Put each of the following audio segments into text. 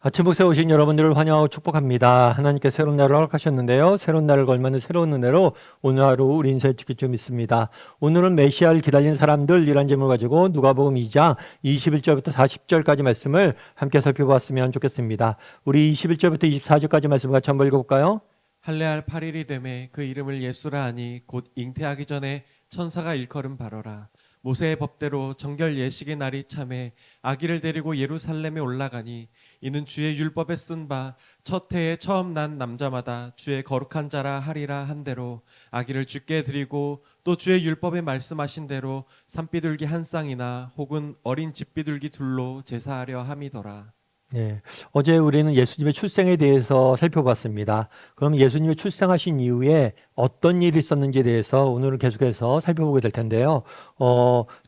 아침 목에 오신 여러분들을 환영하고 축복합니다. 하나님께 새로운 날을 허락하셨는데요. 새로운 날을 걸맞는 새로운 은혜로 오늘 하루 우리 인생을 지킬 줄 믿습니다. 오늘은 메시아를 기다리는 사람들이란 제목을 가지고 누가복음 2장 21절부터 40절까지 말씀을 함께 살펴보았으면 좋겠습니다. 우리 21절부터 24절까지 말씀을 같이 한번 읽어볼까요? 할례할 8일이 되매 그 이름을 예수라 하니 곧 잉태하기 전에 천사가 일컬음 바로라. 모세의 법대로 정결 예식의 날이 참해 아기를 데리고 예루살렘에 올라가니 이는 주의 율법에 쓴 바 첫 해에 처음 난 남자마다 주의 거룩한 자라 하리라 한 대로 아기를 주께 드리고 또 주의 율법에 말씀하신 대로 산비둘기 한 쌍이나 혹은 어린 집비둘기 둘로 제사하려 함이더라. 네, 어제 우리는 예수님의 출생에 대해서 살펴봤습니다. 그럼 예수님이 출생하신 이후에 어떤 일이 있었는지에 대해서 오늘은 계속해서 살펴보게 될 텐데요.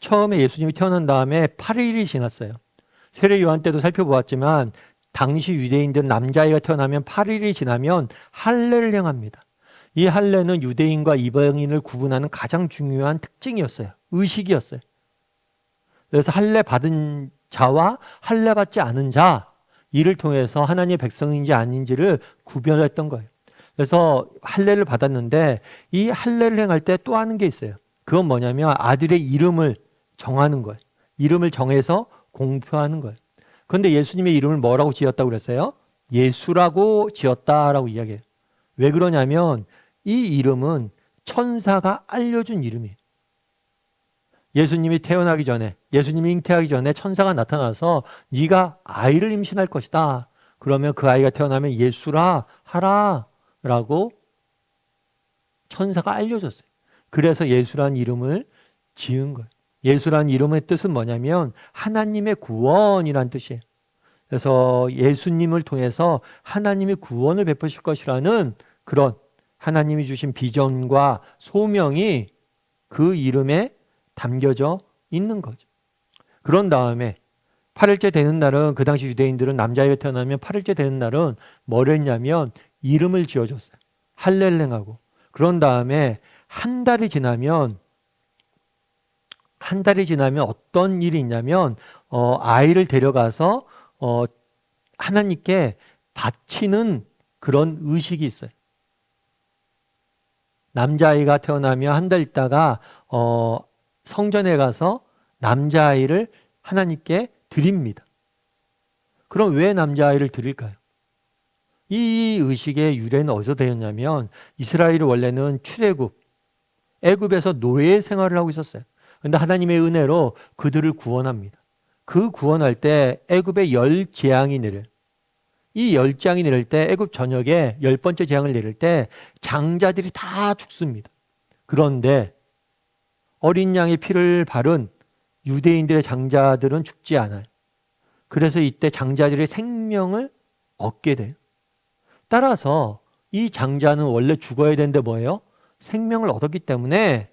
처음에 예수님이 태어난 다음에 8일이 지났어요. 세례 요한 때도 살펴보았지만 당시 유대인들은 남자아이가 태어나면 8일이 지나면 할례를 행합니다. 이 할례는 유대인과 이방인을 구분하는 가장 중요한 특징이었어요. 의식이었어요. 그래서 할례 받은 자와 할례 받지 않은 자, 이를 통해서 하나님의 백성인지 아닌지를 구별했던 거예요. 그래서 할례를 받았는데 이 할례를 행할 때 또 하는 게 있어요. 그건 뭐냐면 아들의 이름을 정하는 거예요. 이름을 정해서 공표하는 거예요. 그런데 예수님의 이름을 뭐라고 지었다고 그랬어요? 예수라고 지었다라고 이야기해요. 왜 그러냐면 이 이름은 천사가 알려준 이름이에요. 예수님이 태어나기 전에, 예수님이 잉태하기 전에 천사가 나타나서 네가 아이를 임신할 것이다. 그러면 그 아이가 태어나면 예수라 하라 라고 천사가 알려줬어요. 그래서 예수라는 이름을 지은 거예요. 예수라는 이름의 뜻은 뭐냐면 하나님의 구원이란 뜻이에요. 그래서 예수님을 통해서 하나님이 구원을 베푸실 것이라는 그런 하나님이 주신 비전과 소명이 그 이름에 담겨져 있는 거죠. 그런 다음에 8일째 되는 날은 그 당시 유대인들은 남자아이가 태어나면 8일째 되는 날은 뭘 했냐면 이름을 지어줬어요. 할례를 행하고. 그런 다음에 한 달이 지나면 어떤 일이 있냐면 아이를 데려가서 하나님께 바치는 그런 의식이 있어요. 남자아이가 태어나면 한 달 있다가 성전에 가서 남자아이를 하나님께 드립니다. 그럼 왜 남자아이를 드릴까요? 이 의식의 유래는 어디서 되었냐면 이스라엘이 원래는 출애굽, 애굽에서 노예 생활을 하고 있었어요. 그런데 하나님의 은혜로 그들을 구원합니다. 그 구원할 때 애굽에 10재앙이 내려요. 이 10재앙이 내릴 때 애굽 전역에 10번째 재앙을 내릴 때 장자들이 다 죽습니다. 그런데 어린 양의 피를 바른 유대인들의 장자들은 죽지 않아요. 그래서 이때 장자들의 생명을 얻게 돼요. 따라서 이 장자는 원래 죽어야 되는데 뭐예요? 생명을 얻었기 때문에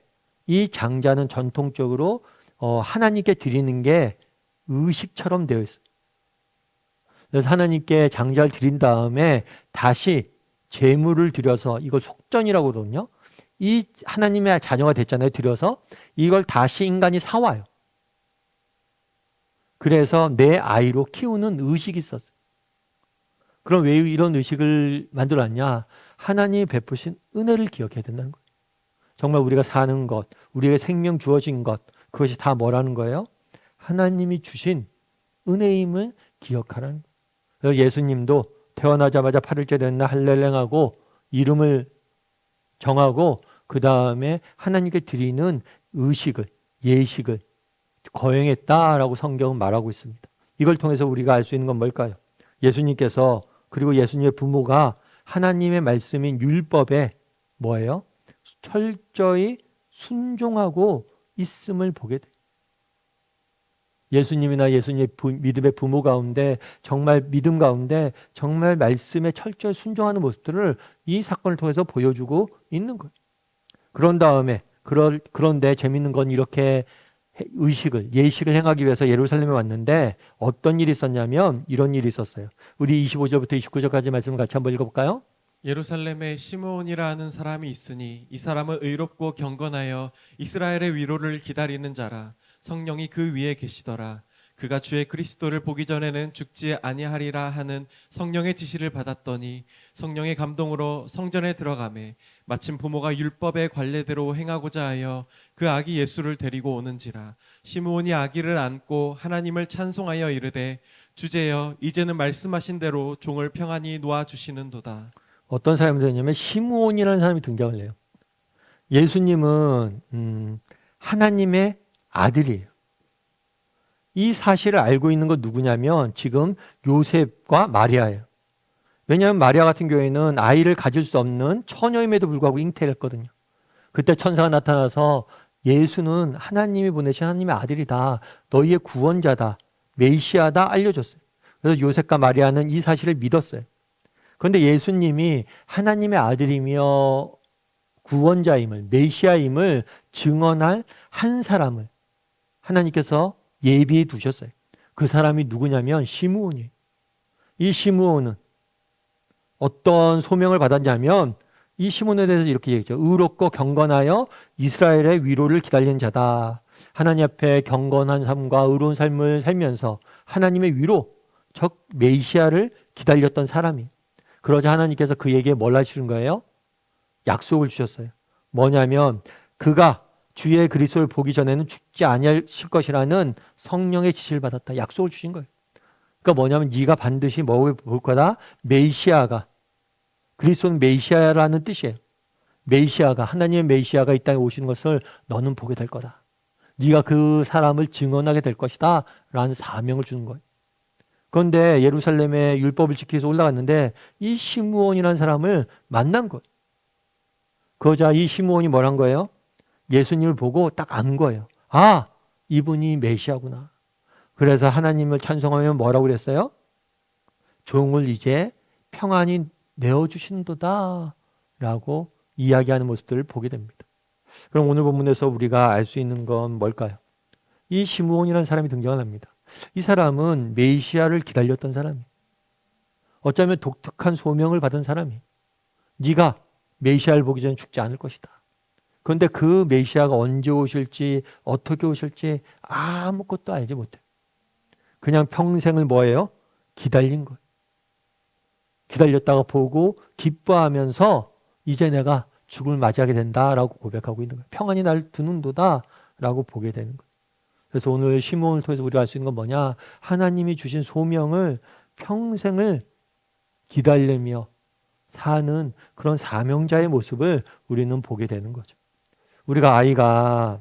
이 장자는 전통적으로 하나님께 드리는 게 의식처럼 되어 있어요. 그래서 하나님께 장자를 드린 다음에 다시 제물을 드려서 이걸 속전이라고 그러거든요. 이 하나님의 자녀가 됐잖아요. 드려서 이걸 다시 인간이 사와요. 그래서 내 아이로 키우는 의식이 있었어요. 그럼 왜 이런 의식을 만들었냐? 하나님이 베푸신 은혜를 기억해야 된다는 거예요. 정말 우리가 사는 것, 우리에게 생명 주어진 것, 그것이 다 뭐라는 거예요? 하나님이 주신 은혜임을 기억하라는 거예요. 그래서 예수님도 태어나자마자 8일째 된 날 할례를 행하고 이름을 정하고 그 다음에 하나님께 드리는 의식을, 예식을 거행했다라고 성경은 말하고 있습니다. 이걸 통해서 우리가 알 수 있는 건 뭘까요? 예수님께서 그리고 예수님의 부모가 하나님의 말씀인 율법에 뭐예요? 철저히 순종하고 있음을 보게 돼요. 예수님이나 예수님의 믿음의 부모 가운데 정말 믿음 가운데 정말 말씀에 철저히 순종하는 모습들을 이 사건을 통해서 보여주고 있는 거예요. 그런 다음에 그런데 재밌는 건 이렇게 예식을 행하기 위해서 예루살렘에 왔는데 어떤 일이 있었냐면 이런 일이 있었어요. 우리 25절부터 29절까지 말씀을 같이 한번 읽어볼까요? 예루살렘에 시므온이라 하는 사람이 있으니 이 사람은 의롭고 경건하여 이스라엘의 위로를 기다리는 자라. 성령이 그 위에 계시더라. 그가 주의 그리스도를 보기 전에는 죽지 아니하리라 하는 성령의 지시를 받았더니 성령의 감동으로 성전에 들어가매 마침 부모가 율법의 관례대로 행하고자 하여 그 아기 예수를 데리고 오는지라. 시므온이 아기를 안고 하나님을 찬송하여 이르되 주제여 이제는 말씀하신 대로 종을 평안히 놓아 주시는도다. 어떤 사람이 되냐면 시므온이라는 사람이 등장을 해요. 예수님은 하나님의 아들이에요. 이 사실을 알고 있는 건 누구냐면 지금 요셉과 마리아예요. 왜냐하면 마리아 같은 경우에는 아이를 가질 수 없는 처녀임에도 불구하고 잉태를 했거든요. 그때 천사가 나타나서 예수는 하나님이 보내신 하나님의 아들이다. 너희의 구원자다. 메시아다 알려줬어요. 그래서 요셉과 마리아는 이 사실을 믿었어요. 그런데 예수님이 하나님의 아들이며 구원자임을, 메시아임을 증언할 한 사람을 하나님께서 예비해 두셨어요. 그 사람이 누구냐면 시므온이에요. 이 시므온은 어떤 소명을 받았냐면 이 시므온에 대해서 이렇게 얘기했죠. 의롭고 경건하여 이스라엘의 위로를 기다리는 자다. 하나님 앞에 경건한 삶과 의로운 삶을 살면서 하나님의 위로, 즉 메시아를 기다렸던 사람이. 그러자 하나님께서 그에게 뭘 하시는 거예요? 약속을 주셨어요. 뭐냐면 그가 주의 그리스도를 보기 전에는 죽지 아니하실 것이라는 성령의 지시를 받았다. 약속을 주신 거예요. 그러니까 뭐냐면 네가 반드시 뭘 볼 거다? 메시아가, 그리스도는 메시아라는 뜻이에요. 메시아가, 하나님의 메시아가 이 땅에 오시는 것을 너는 보게 될 거다. 네가 그 사람을 증언하게 될 것이다 라는 사명을 주는 거예요. 그런데 예루살렘에 율법을 지키기 위해서 올라갔는데 이 시므온이라는 사람을 만난 거예요. 그러자 이 시므온이 뭘 한 거예요? 예수님을 보고 딱 안 거예요. 아, 이분이 메시아구나. 그래서 하나님을 찬송하면 뭐라고 그랬어요? 종을 이제 평안히 내어주신도다 라고 이야기하는 모습들을 보게 됩니다. 그럼 오늘 본문에서 우리가 알 수 있는 건 뭘까요? 이 시므온이라는 사람이 등장을 합니다. 이 사람은 메시아를 기다렸던 사람이에요. 어쩌면 독특한 소명을 받은 사람이에요. 네가 메시아를 보기 전에 죽지 않을 것이다. 그런데 그 메시아가 언제 오실지 어떻게 오실지 아무것도 알지 못해요. 그냥 평생을 뭐예요? 기다린 거예요. 기다렸다가 보고 기뻐하면서 이제 내가 죽음을 맞이하게 된다라고 고백하고 있는 거예요. 평안히 날 두는도다 라고 보게 되는 거예요. 그래서 오늘 시므온을 통해서 우리가 알 수 있는 건 뭐냐? 하나님이 주신 소명을 평생을 기다리며 사는 그런 사명자의 모습을 우리는 보게 되는 거죠. 우리가 아이가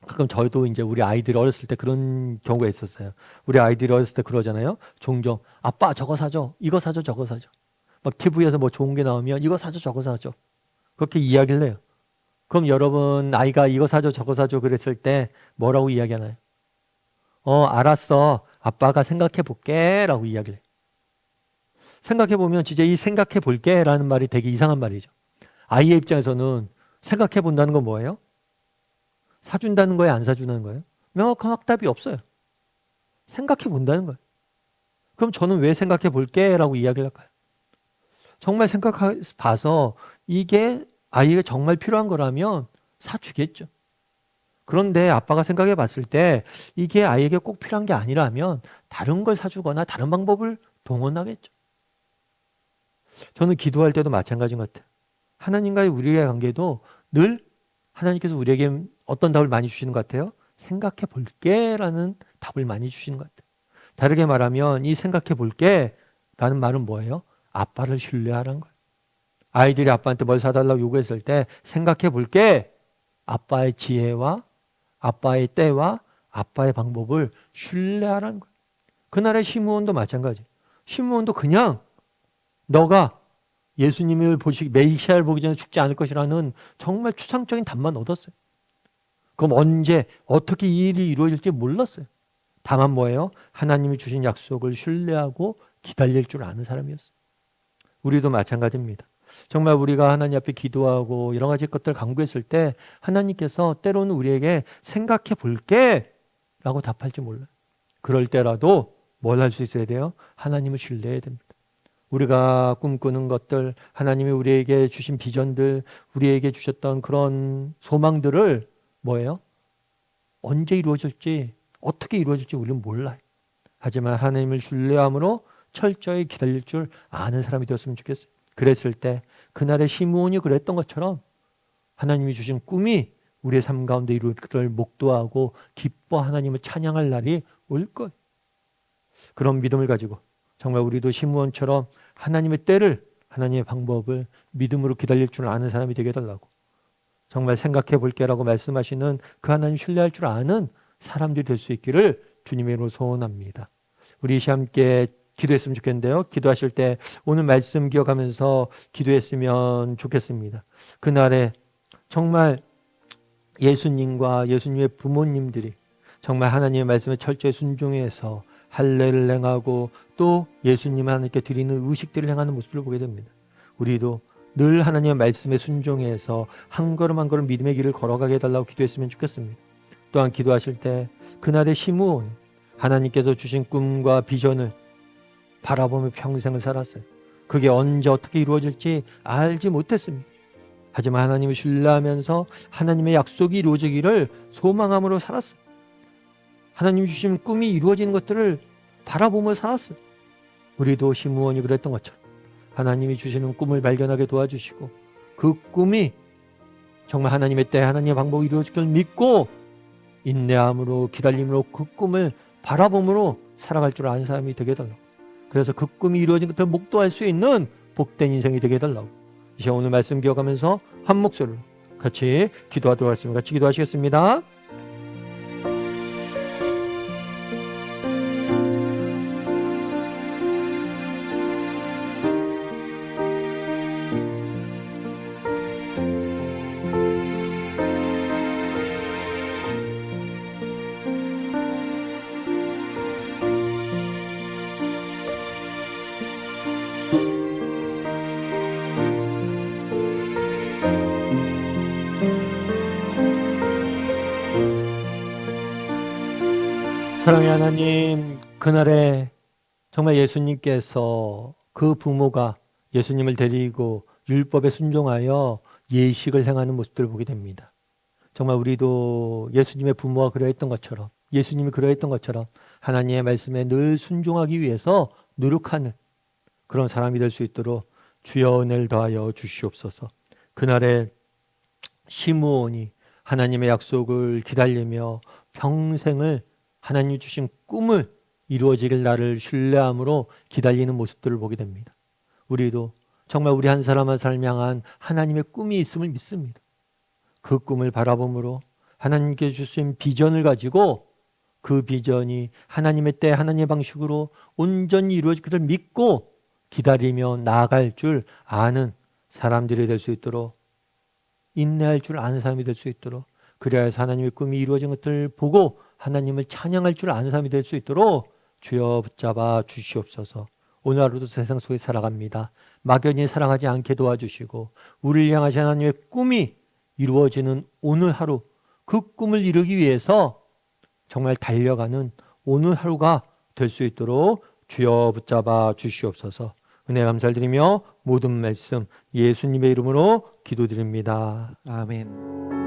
가끔 저희도 이제 우리 아이들이 어렸을 때 그런 경우가 있었어요. 우리 아이들이 어렸을 때 그러잖아요. 종종 아빠 저거 사줘, 이거 사줘, 저거 사줘. 막 TV에서 뭐 좋은 게 나오면 이거 사줘, 저거 사줘. 그렇게 이야기를 해요. 그럼 여러분 아이가 이거 사줘, 저거 사줘 그랬을 때 뭐라고 이야기하나요? 알았어. 아빠가 생각해 볼게 라고 이야기를 해요. 생각해 보면 진짜 이 생각해 볼게 라는 말이 되게 이상한 말이죠. 아이의 입장에서는 생각해 본다는 건 뭐예요? 사준다는 거예요? 안 사준다는 거예요? 명확한 확답이 없어요. 생각해 본다는 거예요. 그럼 저는 왜 생각해 볼게 라고 이야기를 할까요? 정말 생각해 봐서 이게 아이가 정말 필요한 거라면 사주겠죠. 그런데 아빠가 생각해 봤을 때 이게 아이에게 꼭 필요한 게 아니라면 다른 걸 사주거나 다른 방법을 동원하겠죠. 저는 기도할 때도 마찬가지인 것 같아요. 하나님과의 우리의 관계도 늘 하나님께서 우리에게 어떤 답을 많이 주시는 것 같아요? 생각해 볼게 라는 답을 많이 주시는 것 같아요. 다르게 말하면 이 생각해 볼게 라는 말은 뭐예요? 아빠를 신뢰하라는 거예요. 아이들이 아빠한테 뭘 사달라고 요구했을 때 생각해 볼게, 아빠의 지혜와 아빠의 때와 아빠의 방법을 신뢰하라는 거예요. 그날의 시므온도 마찬가지예요. 시므온도 그냥 너가 예수님을 메시아를 보기 전에 죽지 않을 것이라는 정말 추상적인 답만 얻었어요. 그럼 언제 어떻게 이 일이 이루어질지 몰랐어요. 다만 뭐예요? 하나님이 주신 약속을 신뢰하고 기다릴 줄 아는 사람이었어요. 우리도 마찬가지입니다. 정말 우리가 하나님 앞에 기도하고 여러 가지 것들을 강구했을 때 하나님께서 때로는 우리에게 생각해 볼게 라고 답할지 몰라요. 그럴 때라도 뭘 할 수 있어야 돼요? 하나님을 신뢰해야 됩니다. 우리가 꿈꾸는 것들, 하나님이 우리에게 주신 비전들, 우리에게 주셨던 그런 소망들을 뭐예요? 언제 이루어질지 어떻게 이루어질지 우리는 몰라요. 하지만 하나님을 신뢰함으로 철저히 기다릴 줄 아는 사람이 되었으면 좋겠어요. 그랬을 때 그날의 시므온이 그랬던 것처럼 하나님이 주신 꿈이 우리의 삶 가운데 이룰 것을 목도하고 기뻐 하나님을 찬양할 날이 올 거예요. 그런 믿음을 가지고 정말 우리도 시므온처럼 하나님의 때를, 하나님의 방법을 믿음으로 기다릴 줄 아는 사람이 되게 해달라고, 정말 생각해 볼게라고 말씀하시는 그 하나님 신뢰할 줄 아는 사람들이 될 수 있기를 주님의 이름으로 소원합니다. 우리 함께 기도했으면 좋겠는데요. 기도하실 때 오늘 말씀 기억하면서 기도했으면 좋겠습니다. 그날에 정말 예수님과 예수님의 부모님들이 정말 하나님의 말씀에 철저히 순종해서 할례를 행하고 또 예수님 하나님께 드리는 의식들을 행하는 모습을 보게 됩니다. 우리도 늘 하나님의 말씀에 순종해서 한 걸음 한 걸음 믿음의 길을 걸어가게 해달라고 기도했으면 좋겠습니다. 또한 기도하실 때 그날의 시므온, 하나님께서 주신 꿈과 비전을 바라보며 평생을 살았어요. 그게 언제 어떻게 이루어질지 알지 못했습니다. 하지만 하나님을 신뢰하면서 하나님의 약속이 이루어지기를 소망함으로 살았어요. 하나님이 주신 꿈이 이루어지는 것들을 바라보며 살았어요. 우리도 시므온이 그랬던 것처럼 하나님이 주시는 꿈을 발견하게 도와주시고 그 꿈이 정말 하나님의 때 하나님의 방법이 이루어질 걸 믿고 인내함으로 기다림으로 그 꿈을 바라봄으로 살아갈 줄 아는 사람이 되게 해달라고, 그래서 그 꿈이 이루어진 것들을 목도할 수 있는 복된 인생이 되게 해달라고 이제 오늘 말씀 기억하면서 한 목소리로 같이 기도하도록 하겠습니다. 같이 기도하시겠습니다. 사랑의 하나님, 그날에 정말 예수님께서 그 부모가 예수님을 데리고 율법에 순종하여 예식을 행하는 모습들을 보게 됩니다. 정말 우리도 예수님의 부모가 그러했던 것처럼, 예수님이 그러했던 것처럼 하나님의 말씀에 늘 순종하기 위해서 노력하는 그런 사람이 될 수 있도록 주여 은혜를 더하여 주시옵소서. 그날에 시므온이 하나님의 약속을 기다리며 평생을 하나님이 주신 꿈을 이루어지길 나를 신뢰함으로 기다리는 모습들을 보게 됩니다. 우리도 정말 우리 한 사람 한 사람 향한 하나님의 꿈이 있음을 믿습니다. 그 꿈을 바라봄으로 하나님께 주신 비전을 가지고 그 비전이 하나님의 때 하나님의 방식으로 온전히 이루어질 것을 믿고 기다리며 나아갈 줄 아는 사람들이 될 수 있도록, 인내할 줄 아는 사람이 될 수 있도록, 그래야 해서 하나님의 꿈이 이루어진 것들을 보고 하나님을 찬양할 줄 아는 사람이 될 수 있도록 주여 붙잡아 주시옵소서. 오늘 하루도 세상 속에 살아갑니다. 막연히 살아가지 않게 도와주시고 우리를 향하신 하나님의 꿈이 이루어지는 오늘 하루, 그 꿈을 이루기 위해서 정말 달려가는 오늘 하루가 될 수 있도록 주여 붙잡아 주시옵소서. 은혜 감사드리며 모든 말씀 예수님의 이름으로 기도드립니다. 아멘.